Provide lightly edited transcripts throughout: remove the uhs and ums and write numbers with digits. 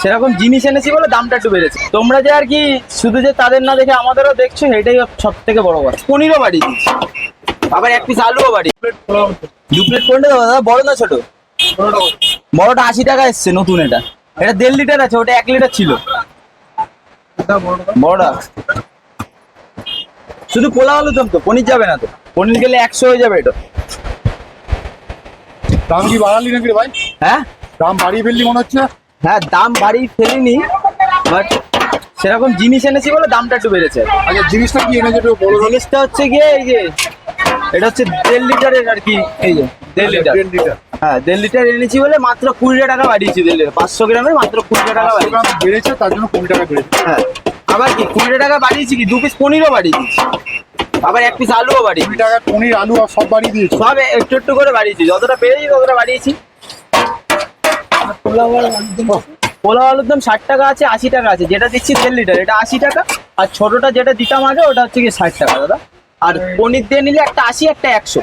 সেরকম জিনিস এনেছি বলে দামটা একটু বেড়েছে। তোমরা যে আর কি শুধু যে তাদের না দেখে আমাদেরও দেখছো, এটাই সব থেকে বড় কথা। পনিরও বাড়ি দিচ্ছি, আবার এক পিস আলুও বাড়ি। দু প্লেট কোনটা দেবো দাদা, বড় না ছোট? বড়টা 80 টাকা এসছে নতুন। এটা 1.5 লিটার আছে, ওটা 1 লিটার ছিল। বড়টা শুধু পোলাও আলুদম তো, পনির যাবে না তো? পনির গেলে 100 হয়ে যাবে এটা। দাম কি বাড়ালি নাকি রে ভাই? হ্যাঁ দাম বাড়িয়ে ফেললি মনে হচ্ছে। হ্যাঁ, দাম বাড়ি ফেলিনি, বাট সেরকম জিনিস এনেছি বলে দামটা একটু বেড়েছে। আচ্ছা জিনিসটা কি এনেছে একটু বলো। জিনিসটা হচ্ছে গিয়ে এই যে, এটা হচ্ছে 1.5 লিটারের আর কি। এই যে 1.5 লিটার। 1.5 লিটার। হ্যাঁ 1.5 লিটার এনেছি বলে মাত্র 20 টাকা বাড়িয়েছি। 1.5 লিটার 500 গ্রামের মাত্র 20 টাকা 500 বাড়িয়েছি। গ্রাম বেড়েছে তার জন্য 20 টাকা বেড়েছে। হ্যাঁ, আবার কি 20 টাকা বাড়িয়েছি কি, 2 পিস পনিরও বাড়িয়ে দিয়েছি, আবার 1 পিস আলুও বাড়িয়ে 20 টাকা পনির আলু আর সব বাড়িয়ে দিয়েছে। সব একটু একটু করে বাড়িয়েছি, যতটা পেয়েছি ততটা বাড়িয়েছি। পোলাও আলুর দাম 60 টাকা আছে, 80 টাকা আছে। যেটা দিচ্ছি 1.5 লিটার, এটা 80 টাকা। আর ছোটটা যেটা দিতাম আগে, ওটা হচ্ছে কি 60 টাকা দাদা। আর পনির দিয়ে নিলে একটা 80, একটা 100।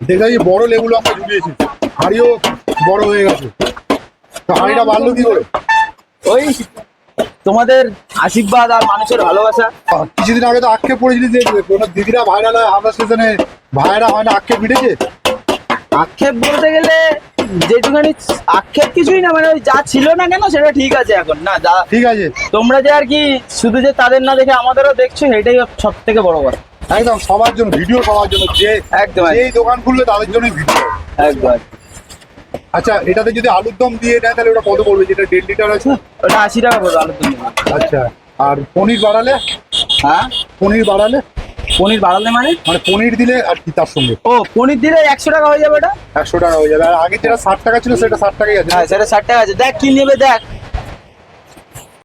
দেখা যায় বড় লেবুলো আমরা ঝুলিয়েছি, হাড়িও বড় হয়ে গেছে। তো হাড়িটা বাড়লো কি করে? ওই তোমাদের আশীর্বাদ আর মানুষের ভালোবাসা। কিছুদিন আগে তো আক্ষেপ পড়েছিলি যে কোনো দিদিরা ভাইরাল হয়, আমরা সেখানে ভাইরা হয় না, আক্ষেপ মিটেছে। আক্ষেপ বলতে গেলে যেটুখানি আক্ষেপ কিছুই না, মানে ওই যা ছিল না কেন সেটা ঠিক আছে এখন। না যা ঠিক আছে, তোমরা যে আর কি শুধু যে তাদের না দেখে আমাদেরও দেখছো, এটাই সব থেকে বড় কথা। একদম সবার জন্য ভিডিও, সবার জন্য যে একদম যেই দোকান খুলবে তাদের জন্য ভিডিও। একদম। আচ্ছা এটাতে যদি আলুর দম দিয়ে নেয় তাহলে ওটা কত পড়বে? যেটা 1.5 লিটার আছে। ওটা 80 টাকা পড়বে আলুর দম। আচ্ছা, আর পনির বাড়ালে? হ্যাঁ, পনির বাড়ালে পনির বাড়ালে মানে? মানে পনির দিলে আর কি তার সঙ্গে? ও, পনির দিলে 100 টাকা হয়ে যাবে ওটা। 100 টাকা হয়ে যাবে। আর আগে যেটা 60 টাকা ছিল সেটা 60 টাকাই আছে। হ্যাঁ, সেটা 60 টাকা আছে। দেখ কি নেবে দেখ।